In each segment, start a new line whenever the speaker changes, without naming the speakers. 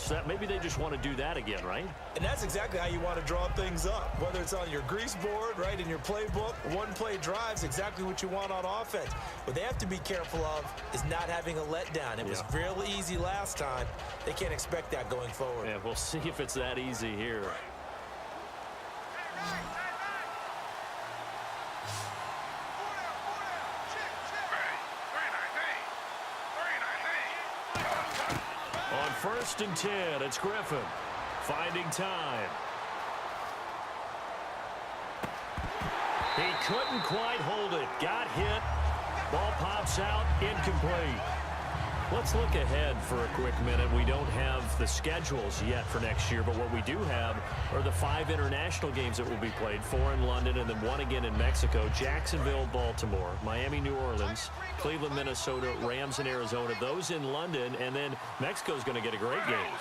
So that maybe they just want to do that again, right?
And that's exactly how you want to draw things up. Whether it's on your grease board, right, in your playbook, one-play drives, exactly what you want on offense. What they have to be careful of is not having a letdown. It was real easy last time. They can't expect that going forward.
Yeah, we'll see if it's that easy here. On 1st and 10, it's Griffin. Finding time. He couldn't quite hold it. Got hit. Ball pops out. Incomplete. Let's look ahead for a quick minute. We don't have the schedules yet for next year, but what we do have are the 5 international games that will be played, 4 in London and then 1 again in Mexico, Jacksonville, Baltimore, Miami, New Orleans, Cleveland, Minnesota, Rams, and Arizona. Those in London, and then Mexico's going to get a great game.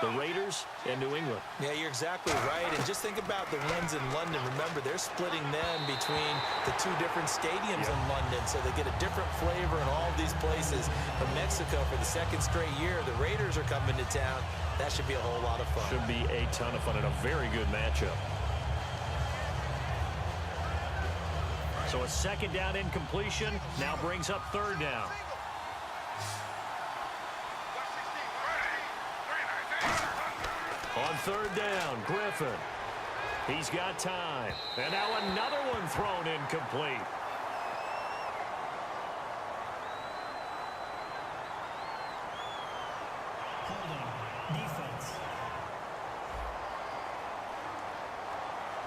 The Raiders and New England.
Yeah, you're exactly right. And just think about the ones in London. Remember, they're splitting them between the 2 different stadiums in London, so they get a different flavor in all these places. But Mexico, for the 2nd straight year, the Raiders are coming to town. That should be a whole lot of fun.
Should be a ton of fun and a very good matchup. So a 2nd down incompletion now brings up 3rd down. On 3rd down, Griffin. He's got time. And now another one thrown incomplete.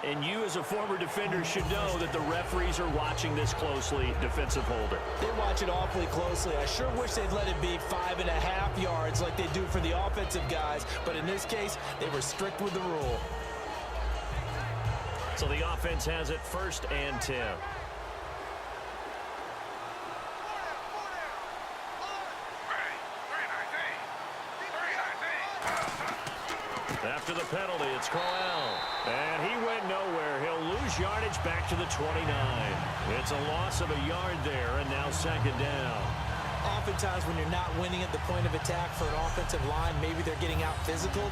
And you, as a former defender, should know that the referees are watching this closely. Defensive holder.
They watch it awfully closely. I sure wish they'd let it be 5.5 yards like they do for the offensive guys. But in this case, they were strict with the rule.
So the offense has it 1st and 10. After the penalty, it's Corral. And he went nowhere. He'll lose yardage back to the 29. It's a loss of a yard there, and now 2nd down.
Oftentimes when you're not winning at the point of attack for an offensive line, maybe they're getting out physical.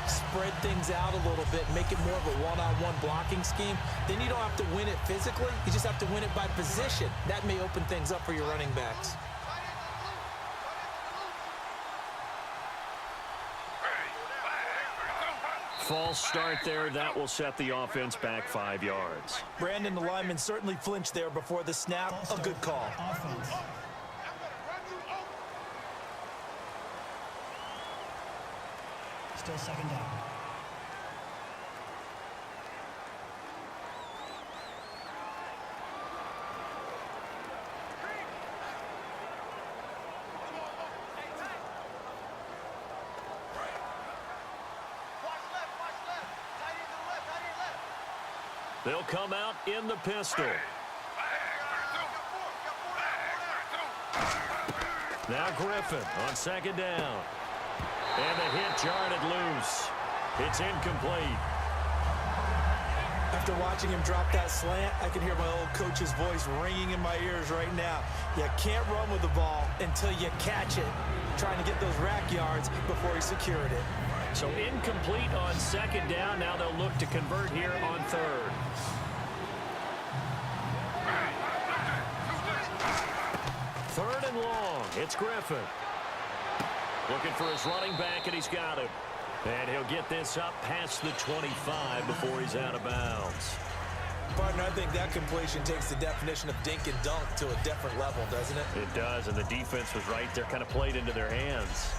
Spread things out a little bit, make it more of a one-on-one blocking scheme. Then you don't have to win it physically. You just have to win it by position. That may open things up for your running backs.
False start there. That will set the offense back 5 yards.
Brandon, the lineman certainly flinched there before the snap. A good call.
Still 2nd down.
They'll come out in the pistol. Now Griffin on 2nd down. And the hit jarred loose. It's incomplete.
After watching him drop that slant, I can hear my old coach's voice ringing in my ears right now. You can't run with the ball until you catch it. Trying to get those rack yards before he secured it.
So incomplete on 2nd down. Now they'll look to convert here on 3rd. Third and long. It's Griffin. Looking for his running back, and he's got him. And he'll get this up past the 25 before he's out of bounds.
Partner, I think that completion takes the definition of dink and dunk to a different level, doesn't it?
It does, and the defense was right there, kind of played into their hands.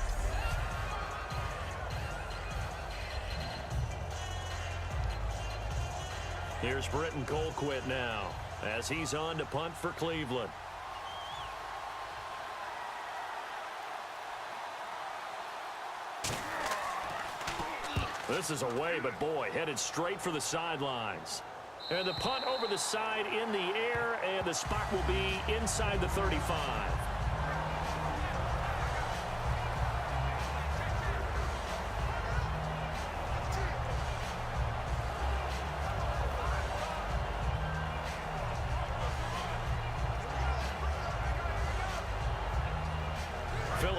Here's Britton Colquitt now, as he's on to punt for Cleveland. This is away, but boy, headed straight for the sidelines. And the punt over the side in the air, and the spot will be inside the 35.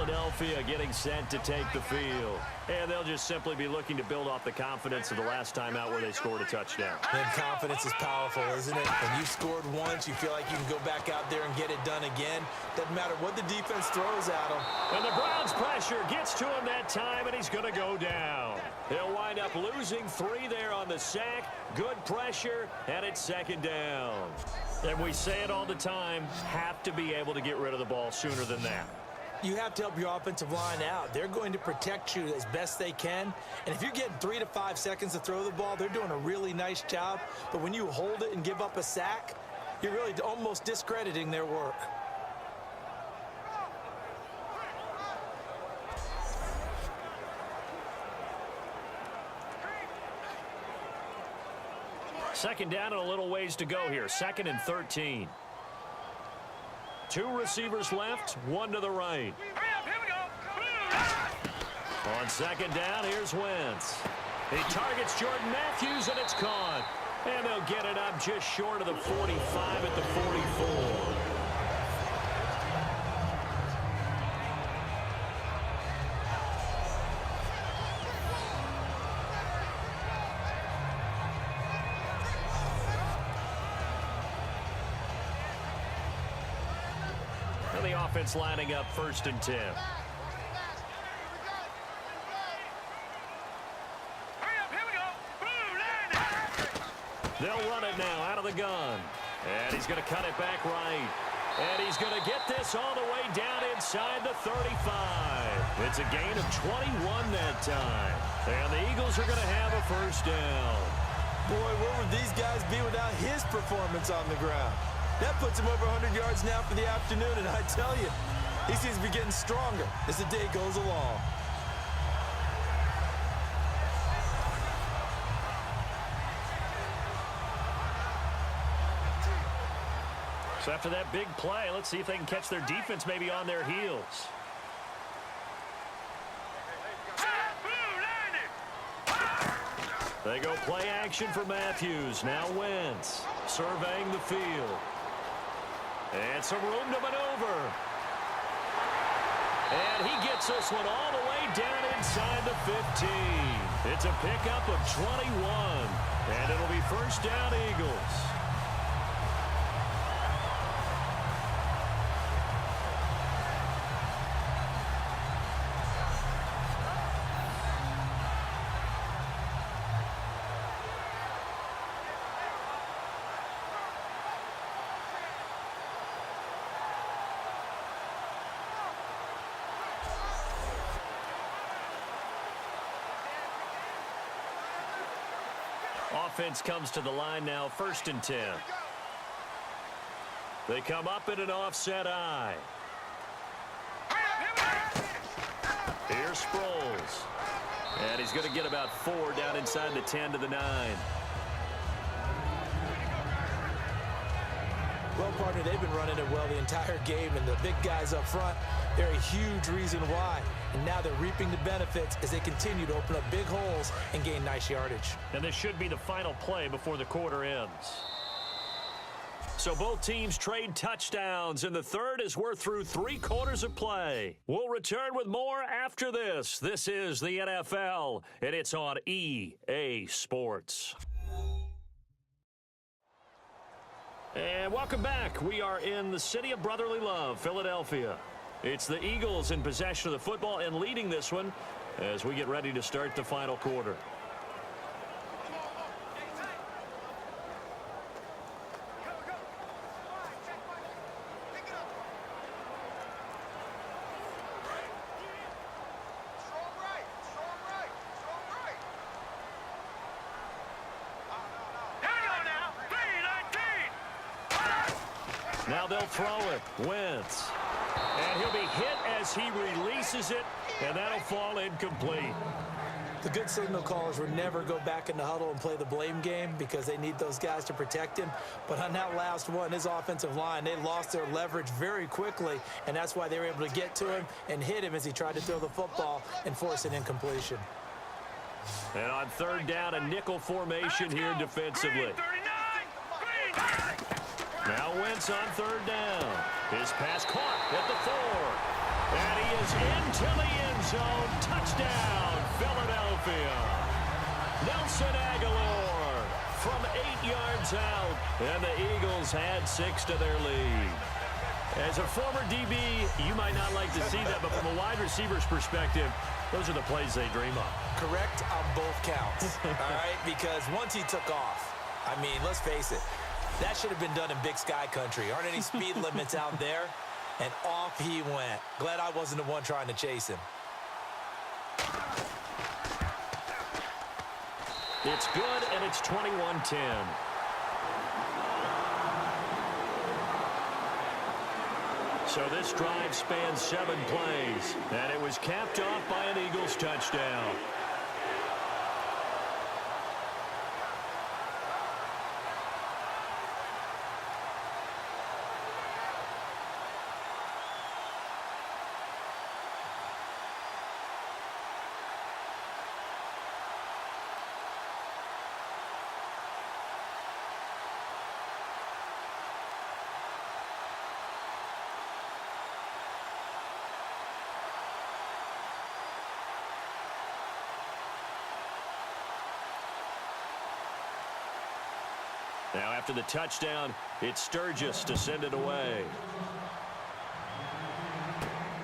Philadelphia getting set to take the field. And they'll just simply be looking to build off the confidence of the last time out where they scored a touchdown.
And confidence is powerful, isn't it? When you've scored once, you feel like you can go back out there and get it done again. Doesn't matter what the defense throws at them.
And the Browns' pressure gets to him that time, and he's going to go down. He'll wind up losing 3 there on the sack. Good pressure, and it's second down. And we say it all the time, have to be able to get rid of the ball sooner than that.
You have to help your offensive line out. They're going to protect you as best they can. And if you're getting 3 to 5 seconds to throw the ball, they're doing a really nice job. But when you hold it and give up a sack, you're really almost discrediting their work.
Second down and a little ways to go here. 2nd and 13. 2 receivers left, 1 to the right. On second down, here's Wentz. He targets Jordan Matthews, and it's caught. And they'll get it up just short of the 45 at the 44. The offense lining up 1st and 10. They'll run it now out of the gun. And he's going to cut it back right. And he's going to get this all the way down inside the 35. It's a gain of 21 that time. And the Eagles are going to have a 1st down.
Boy, where would these guys be without his performance on the ground? That puts him over 100 yards now for the afternoon, and I tell you, he seems to be getting stronger as the day goes along.
So after that big play, let's see if they can catch their defense maybe on their heels. They go play action for Matthews. Now Wentz surveying the field. And some room to maneuver. And he gets this one all the way down inside the 15. It's a pickup of 21. And it'll be 1st down, Eagles. Offense comes to the line now, 1st and 10. They come up in an offset eye. Here's Sproles. And he's going to get about 4 down inside the 10 to the 9.
Well, partner, they've been running it well the entire game, and the big guys up front, they're a huge reason why. And now they're reaping the benefits as they continue to open up big holes and gain nice yardage.
And this should be the final play before the quarter ends. So both teams trade touchdowns, and the third as we're through 3 quarters of play. We'll return with more after this. This is the NFL, and it's on EA Sports. And welcome back. We are in the city of brotherly love, Philadelphia. It's the Eagles in possession of the football and leading this one as we get ready to start the final quarter. Now they'll throw it. Wentz. And he'll be hit as he releases it, and that'll fall incomplete.
The good signal callers would never go back in the huddle and play the blame game because they need those guys to protect him. But on that last one, his offensive line, they lost their leverage very quickly, and that's why they were able to get to him and hit him as he tried to throw the football and force an incompletion.
And on 3rd down, a nickel formation here defensively. Now Wentz on 3rd down. His pass caught at the 4. And he is into the end zone. Touchdown, Philadelphia. Nelson Aguilar from 8 yards out. And the Eagles had 6 to their lead. As a former DB, you might not like to see that, but from a wide receiver's perspective, those are the plays they dream of.
Correct on both counts, all right? Because once he took off, I mean, let's face it, that should have been done in Big Sky country. Aren't any speed limits out there? And off he went. Glad I wasn't the one trying to chase him.
It's good, and it's 21-10. So this drive spans 7 plays, and it was capped off by an Eagles touchdown. Now, after the touchdown, it's Sturgis to send it away.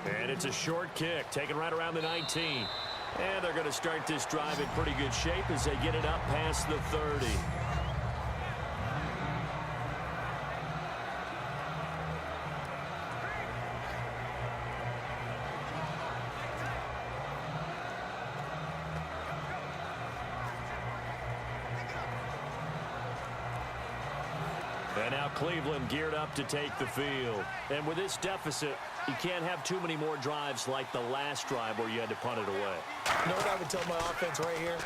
And it's a short kick, taken right around the 19. And they're going to start this drive in pretty good shape as they get it up past the 30. And now Cleveland geared up to take the field. And with this deficit, you can't have too many more drives like the last drive where you had to punt it away.
You know what I would tell my offense right here?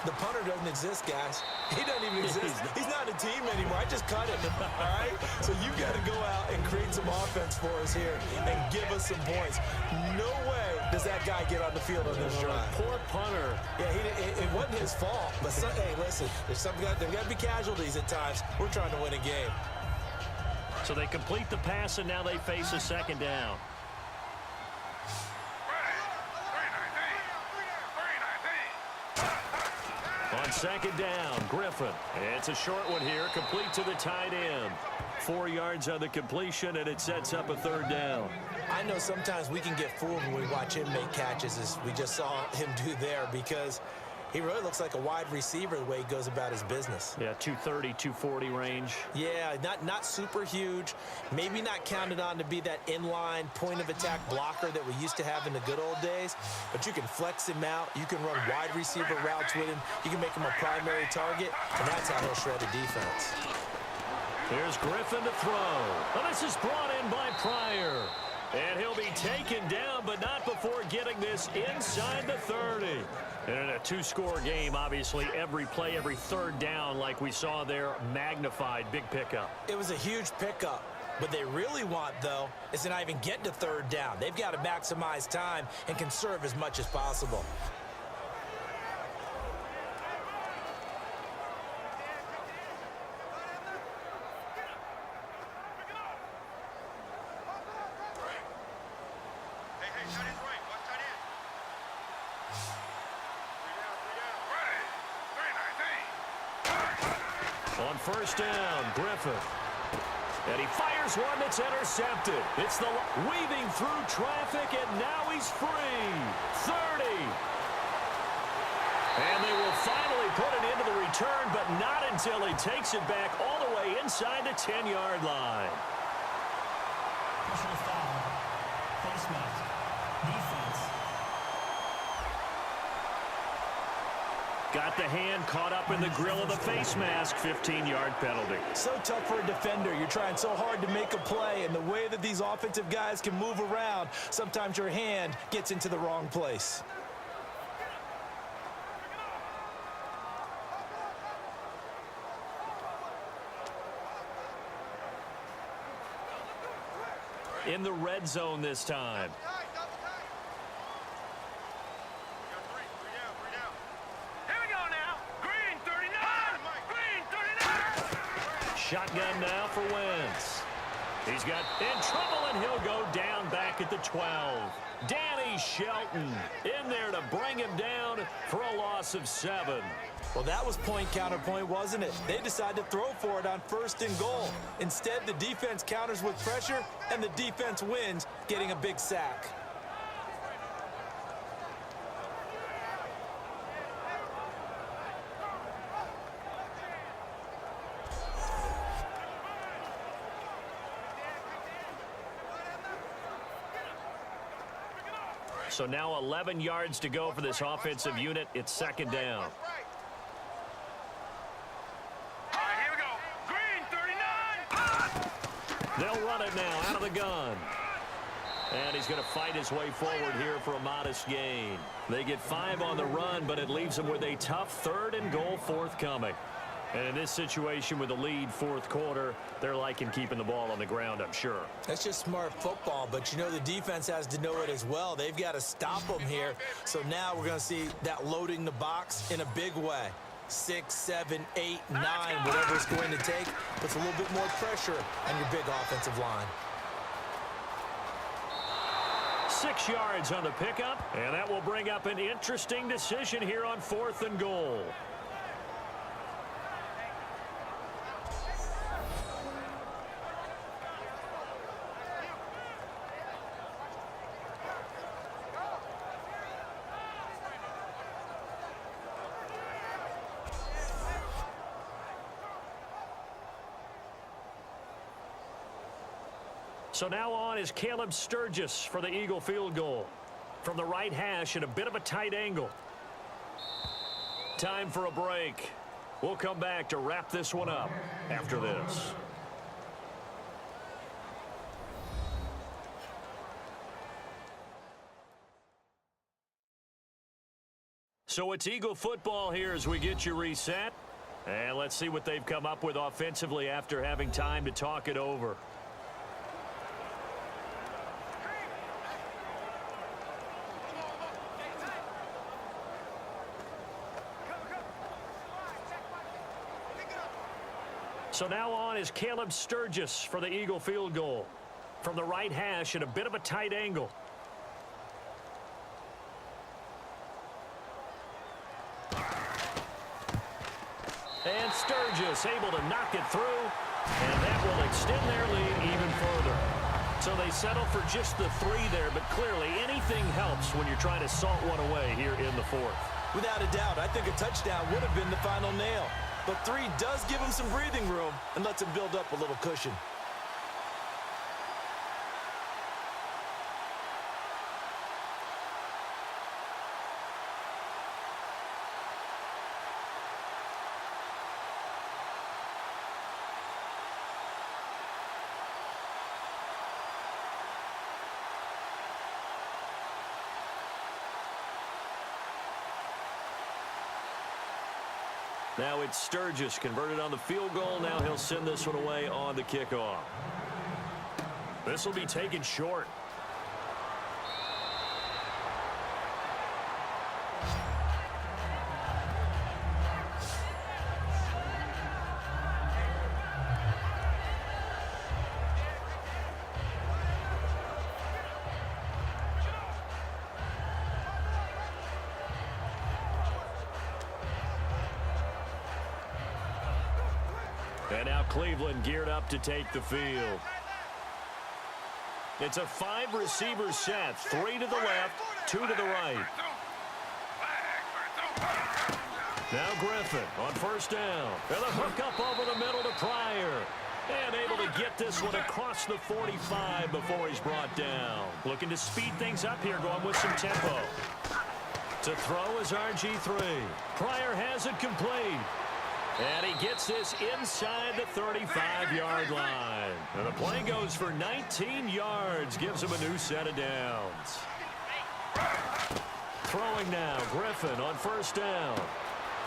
The punter doesn't exist, guys. He doesn't even exist. He's not a team anymore. I just cut him, all right? So you got to go out and create some offense for us here and give us some points. No way does that guy get on the field on this drive.
Poor punter.
Yeah, it wasn't his fault. But, hey, listen, there's got to be casualties at times. We're trying to win a game.
So they complete the pass, and now they face a second down. On second down, Griffin. It's a short one here, complete to the tight end. 4 yards on the completion, and it sets up a third down.
I know sometimes we can get fooled when we watch him make catches, as we just saw him do there, because he really looks like a wide receiver the way he goes about his business.
Yeah, 230, 240 range.
Yeah, not super huge. Maybe not counted on to be that inline point-of-attack blocker that we used to have in the good old days. But you can flex him out. You can run wide receiver routes with him. You can make him a primary target, and that's how he'll shred a defense.
Here's Griffin to throw. Well, this is brought in by Pryor. And he'll be taken down, but not before getting this inside the 30. And in a 2-score game, obviously, every play, every third down, like we saw there, magnified, big pickup.
It was a huge pickup. What they really want, though, is to not even get to third down. They've got to maximize time and conserve as much as possible.
On first down, Griffin. And he fires one that's intercepted. It's the weaving through traffic, and now he's free. 30. And they will finally put it into the return, but not until he takes it back all the way inside the 10-yard line.
Personal foul. Face mask. Defense.
Got the hand caught up in the grill of the face mask. 15-yard penalty.
So tough for a defender. You're trying so hard to make a play, and the way that these offensive guys can move around, sometimes your hand gets into the wrong place.
In the red zone this time. Shotgun now for Wentz. He's got in trouble, and he'll go down back at the 12. Danny Shelton in there to bring him down for a loss of 7.
Well, that was point counterpoint, wasn't it? They decided to throw for it on 1st and goal. Instead, the defense counters with pressure, and the defense wins, getting a big sack.
So now 11 yards to go for this offensive unit. It's 2nd down.
All right, here we go. Green, 39.
They'll run it now out of the gun. And he's going to fight his way forward here for a modest gain. They get 5 on the run, but it leaves them with a tough 3rd and goal forthcoming. And in this situation with the lead 4th quarter, they're liking keeping the ball on the ground, I'm sure.
That's just smart football, but you know the defense has to know it as well. They've got to stop them here. So now we're going to see that loading the box in a big way. 6, 7, 8, 9, whatever it's going to take, puts a little bit more pressure on your big offensive line.
6 yards on the pickup, and that will bring up an interesting decision here on 4th and goal. So now on is Caleb Sturgis for the Eagle field goal. From the right hash at a bit of a tight angle. Time for a break. We'll come back to wrap this one up after this. So it's Eagle football here as we get you reset. And let's see what they've come up with offensively after having time to talk it over. So now on is Caleb Sturgis for the Eagle field goal. From the right hash at a bit of a tight angle. And Sturgis able to knock it through. And that will extend their lead even further. So they settle for just the 3 there, but clearly anything helps when you're trying to salt one away here in the 4th.
Without a doubt, I think a touchdown would have been the final nail. But 3 does give him some breathing room and lets him build up a little cushion.
Now it's Sturgis converted on the field goal. Now he'll send this one away on the kickoff. This will be taken short. And now Cleveland geared up to take the field. It's a 5-receiver set. 3 to the left, 2 to the right. Now Griffin on 1st down. And a hook up over the middle to Pryor. And able to get this one across the 45 before he's brought down. Looking to speed things up here, going with some tempo. To throw is RG3. Pryor has it complete. And he gets this inside the 35-yard line. And the play goes for 19 yards, gives him a new set of downs. Throwing now, Griffin on 1st down.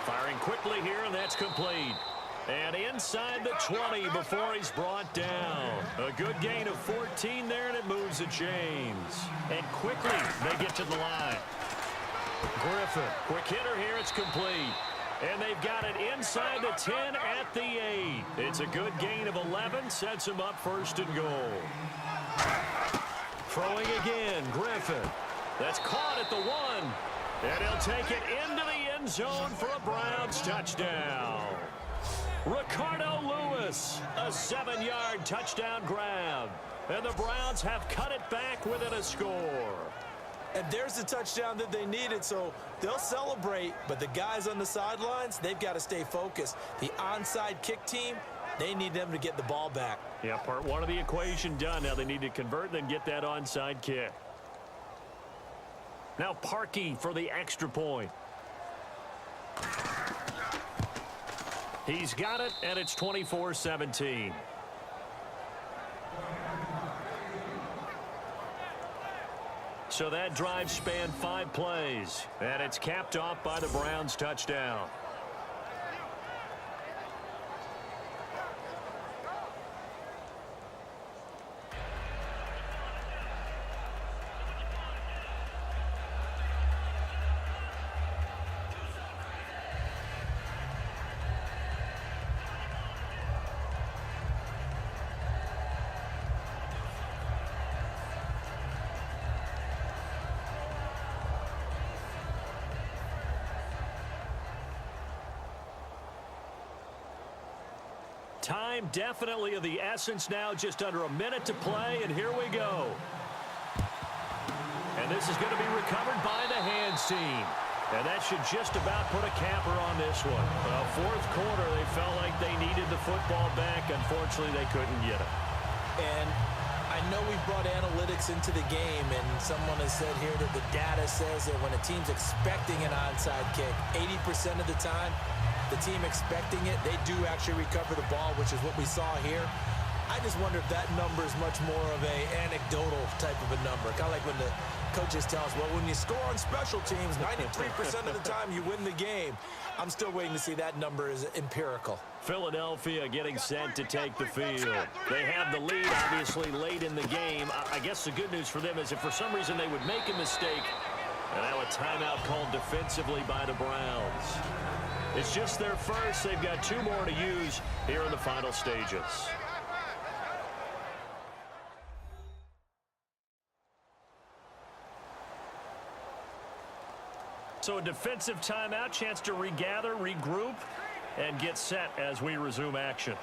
Firing quickly here, and that's complete. And inside the 20 before he's brought down. A good gain of 14 there, and it moves the chains. And quickly, they get to the line. Griffin, quick hitter here, it's complete. And they've got it inside the 10 at the 8. It's a good gain of 11, sets them up first and goal. Throwing again, Griffin. That's caught at the 1. And he'll take it into the end zone for a Browns touchdown. Ricardo Lewis, a 7-yard touchdown grab. And the Browns have cut it back within a score.
And there's the touchdown that they needed, so they'll celebrate. But the guys on the sidelines, they've got to stay focused. The onside kick team, they need them to get the ball back.
Yeah, part one of the equation done. Now they need to convert and then get that onside kick. Now Parkey for the extra point. He's got it, and it's 24-17. So that drive spanned 5 plays, and it's capped off by the Browns' touchdown. Time definitely of the essence now, just under a minute to play, and here we go. And this is going to be recovered by the hands team. And that should just about put a capper on this one. Fourth quarter, they felt like they needed the football back. Unfortunately, they couldn't get it.
And I know we've brought analytics into the game, and someone has said here that the data says that when a team's expecting an onside kick, 80% of the time, the team expecting it, they do actually recover the ball, which is what we saw here. I just wonder if that number is much more of a anecdotal type of a number. Kind of like when the coaches tell us, well, when you score on special teams, 93% of the time you win the game. I'm still waiting to see that number is empirical.
Philadelphia getting set to take the field. They have the lead, obviously, late in the game. I guess the good news for them is if for some reason they would make a mistake, and now a timeout called defensively by the Browns. It's just their first. They've got 2 more to use here in the final stages. So a defensive timeout, chance to regather, regroup, and get set as we resume action.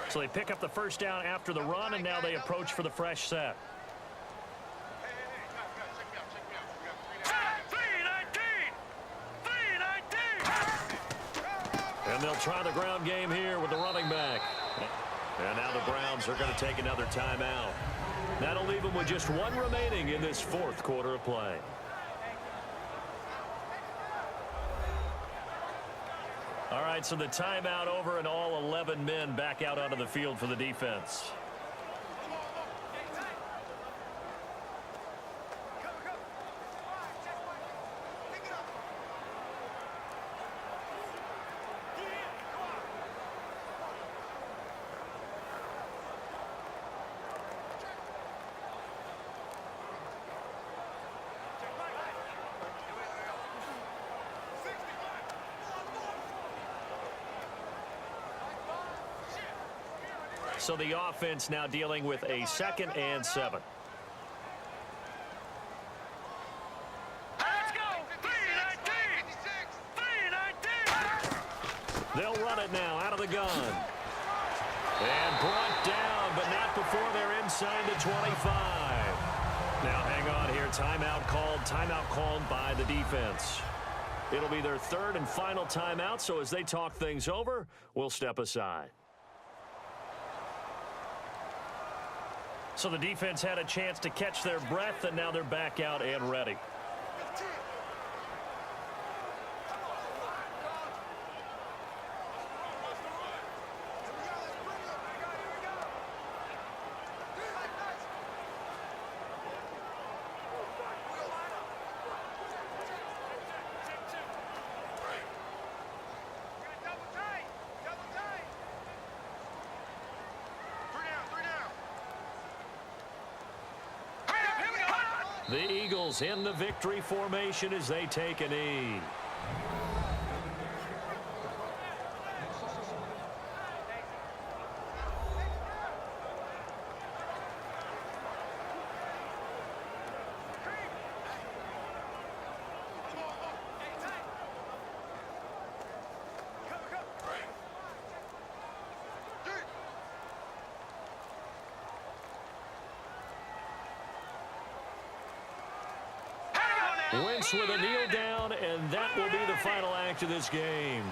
So they pick up the first down after the run, and now they approach for the fresh set. And they'll try the ground game here with the running back. And now the Browns are going to take another timeout. That'll leave them with just 1 remaining in this fourth quarter of play. All right, so the timeout over and all 11 men back out onto the field for the defense. So the offense now dealing with a 2nd and 7.
Let's go! 319! 319!
They'll run it now out of the gun. And brought down, but not before they're inside the 25. Now hang on here. Timeout called by the defense. It'll be their 3rd and final timeout, so as they talk things over, we'll step aside. So the defense had a chance to catch their breath, and now they're back out and ready. The Eagles in the victory formation as they take a knee. Wentz with a kneel down, and that will be the final act of this game.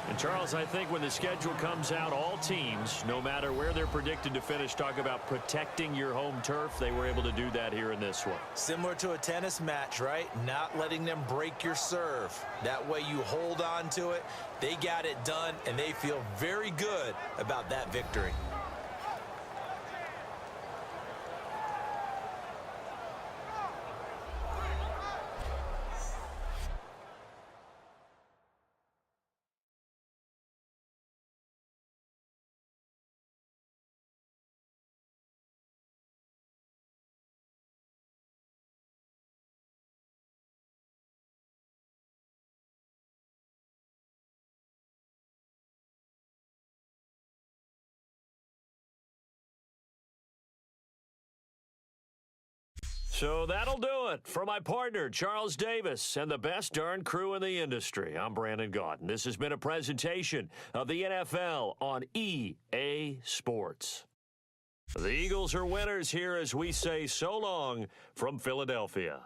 And Charles, I think when the schedule comes out, all teams, no matter where they're predicted to finish, talk about protecting your home turf. They were able to do that here in this one.
Similar to a tennis match, right? Not letting them break your serve. That way you hold on to it. They got it done, and they feel very good about that victory.
So that'll do it for my partner, Charles Davis, and the best darn crew in the industry. I'm Brandon Gaudin. This has been a presentation of the NFL on EA Sports. The Eagles are winners here as we say so long from Philadelphia.